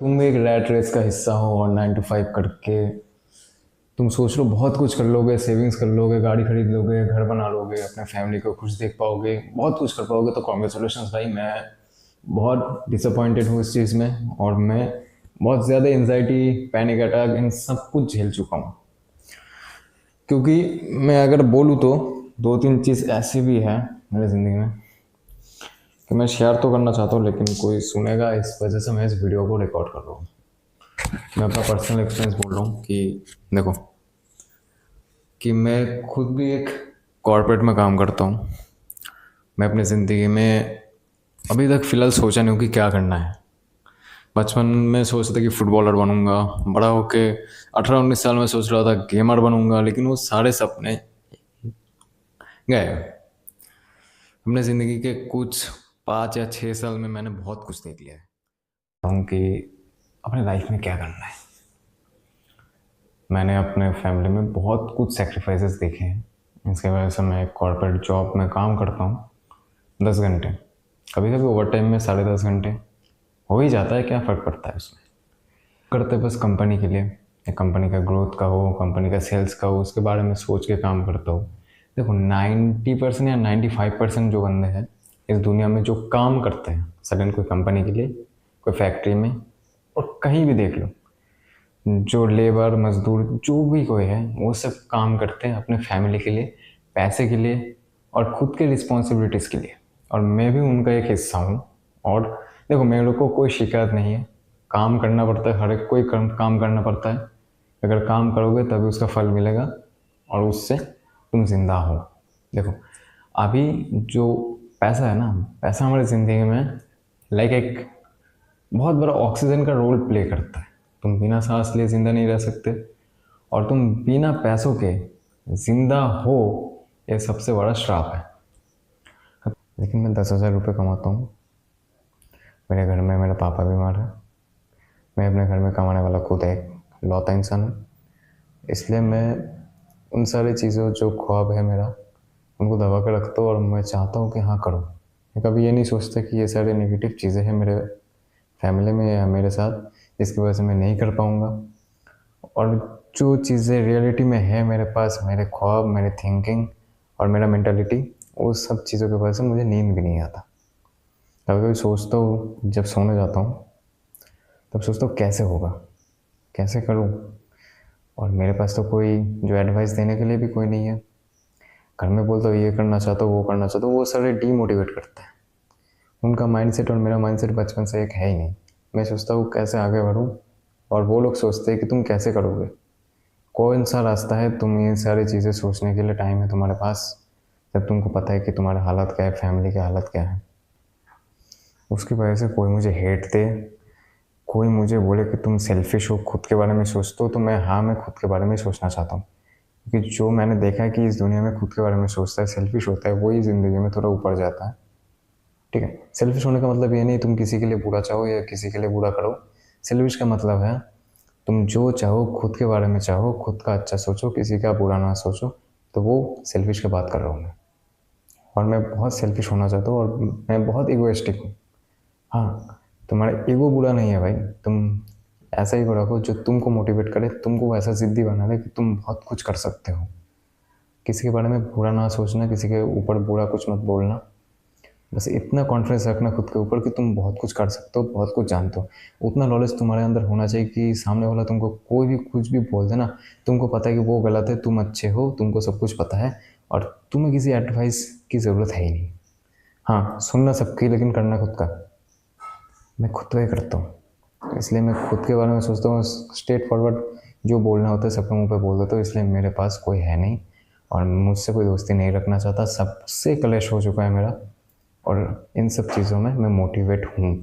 तुम एक rat race का हिस्सा हो और 9 to 5 करके तुम सोच लो बहुत कुछ कर लोगे, सेविंग्स कर लोगे, गाड़ी खरीद लोगे, घर बना लोगे, अपने फैमिली को खुश देख पाओगे, बहुत कुछ कर पाओगे। तो कॉन्ग्रेचुलेशन भाई। मैं बहुत डिसअपॉइंटेड हूँ इस चीज़ में और मैं बहुत ज़्यादा एनजाइटी, पैनिक अटैक, इन सब कुछ झेल चुका हूँ। क्योंकि मैं अगर बोलूँ तो दो तीन चीज़ ऐसी भी है मेरी ज़िंदगी में कि मैं शेयर तो करना चाहता हूँ, लेकिन कोई सुनेगा, इस वजह से मैं इस वीडियो को रिकॉर्ड कर रहा हूँ। मैं अपना पर्सनल एक्सपीरियंस बोल रहा हूँ कि देखो, कि मैं खुद भी एक कॉर्पोरेट में काम करता हूँ। मैं अपनी ज़िंदगी में अभी तक फ़िलहाल सोचा नहीं हूँ कि क्या करना है। बचपन में सोचता था कि फुटबॉलर बनूंगा, बड़ा होके 18-19 साल में सोच रहा था गेमर बनूंगा, लेकिन वो सारे सपने गए। अपने ज़िंदगी के कुछ 5 या 6 साल में मैंने बहुत कुछ देख लिया है कि अपने लाइफ में क्या करना है। मैंने अपने फैमिली में बहुत कुछ सेक्रीफाइसेस देखे हैं। इसके वजह से मैं एक कॉर्पोरेट जॉब में काम करता हूँ 10 घंटे, कभी कभी ओवर टाइम में 10.5 घंटे हो ही जाता है। क्या फ़र्क पड़ता है उसमें। करते बस कंपनी के लिए, या कंपनी का ग्रोथ का हो, कंपनी का सेल्स का हो, उसके बारे में सोच के काम करता हूँ। देखो 90% या 95% जो बंदे हैं इस दुनिया में जो काम करते हैं सडन कोई कंपनी के लिए, कोई फैक्ट्री में, और कहीं भी देख लो, जो लेबर मजदूर जो भी कोई है वो सब काम करते हैं अपने फैमिली के लिए, पैसे के लिए और ख़ुद के रिस्पॉन्सिबिलिटीज़ के लिए। और मैं भी उनका एक हिस्सा हूँ। और देखो मेरे को कोई शिकायत नहीं है। काम करना पड़ता है, हर एक कोई काम करना पड़ता है। अगर काम करोगे तभी उसका फल मिलेगा और उससे तुम जिंदा हो। देखो अभी जो पैसा है ना, पैसा हमारी ज़िंदगी में लाइक एक बहुत बड़ा ऑक्सीजन का रोल प्ले करता है। तुम बिना सांस लिए ज़िंदा नहीं रह सकते, और तुम बिना पैसों के ज़िंदा हो, ये सबसे बड़ा श्राप है। लेकिन मैं 10,000 रुपये कमाता हूँ। मेरे घर में मेरा पापा बीमार है। मैं अपने घर में कमाने वाला खुद एक लौता इंसान हूँ। इसलिए मैं उन सारी चीज़ों जो ख्वाब है मेरा, उनको दबा कर रखता हूँ और मैं चाहता हूँ कि हाँ करूँ। मैं कभी ये नहीं सोचता कि ये सारी नेगेटिव चीज़ें हैं मेरे फैमिली में या मेरे साथ, जिसकी वजह से मैं नहीं कर पाऊँगा। और जो चीज़ें रियलिटी में है मेरे पास, मेरे ख्वाब, मेरी थिंकिंग और मेरा मेंटालिटी, वो सब चीज़ों की वजह से मुझे नींद भी नहीं आता। कभी कभी सोचता हूँ, जब सोने जाता हूँ तब सोचता हूँ कैसे होगा, कैसे करूँ। और मेरे पास तो कोई जो एडवाइस देने के लिए भी कोई नहीं है। घर में बोलता हूँ ये करना चाहता हूँ, वो करना चाहता हूँ, वो सारे डीमोटिवेट करते हैं। उनका माइंडसेट और मेरा माइंडसेट बचपन से एक है ही नहीं। मैं सोचता हूँ कैसे आगे बढ़ूँ, और वो लोग सोचते हैं कि तुम कैसे करोगे। कौन सा रास्ता है, तुम ये सारी चीज़ें सोचने के लिए टाइम है तुम्हारे पास जब तुमको पता है कि तुम्हारा हालत क्या है, फैमिली की हालत क्या है। उसकी वजह से कोई मुझे हेट दे, कोई मुझे बोले कि तुम सेल्फिश हो, खुद के बारे में सोचते हो, तो मैं खुद के बारे में सोचना चाहता हूँ। क्योंकि जो मैंने देखा है कि इस दुनिया में खुद के बारे में सोचता है, सेल्फिश होता है, वही ज़िंदगी में थोड़ा ऊपर जाता है। ठीक है, सेल्फिश होने का मतलब ये नहीं तुम किसी के लिए बुरा चाहो या किसी के लिए बुरा करो। सेल्फिश का मतलब है तुम जो चाहो, खुद के बारे में चाहो, खुद का अच्छा सोचो, किसी का बुरा ना सोचो। तो वो सेल्फिश की बात कर रहा हूँ मैं। और मैं बहुत सेल्फिश होना चाहता हूँ और मैं बहुत इगोइस्टिक हूँ। हाँ, तुम्हारा ईगो बुरा नहीं है भाई। तुम ऐसा ईगो रखो जो तुमको मोटिवेट करे, तुमको ऐसा ज़िद्दी बना दे कि तुम बहुत कुछ कर सकते हो। किसी के बारे में बुरा ना सोचना, किसी के ऊपर बुरा कुछ मत बोलना। बस इतना कॉन्फिडेंस रखना खुद के ऊपर कि तुम बहुत कुछ कर सकते हो, बहुत कुछ जानते हो। उतना नॉलेज तुम्हारे अंदर होना चाहिए कि सामने वाला तुमको कोई भी कुछ भी बोल दे ना, तुमको पता है कि वो गलत है, तुम अच्छे हो, तुमको सब कुछ पता है और तुम्हें किसी एडवाइस की ज़रूरत है ही नहीं। हाँ, सुनना सबकी, लेकिन करना खुद का। मैं खुद का ही करता हूँ, इसलिए मैं खुद के बारे में सोचता हूँ। स्ट्रेट फॉरवर्ड जो बोलना होता है सबके मुंह पे बोल देता हूँ। इसलिए मेरे पास कोई है नहीं और मुझसे कोई दोस्ती नहीं रखना चाहता। सबसे क्लैश हो चुका है मेरा, और इन सब चीज़ों में मैं मोटिवेट हूँ।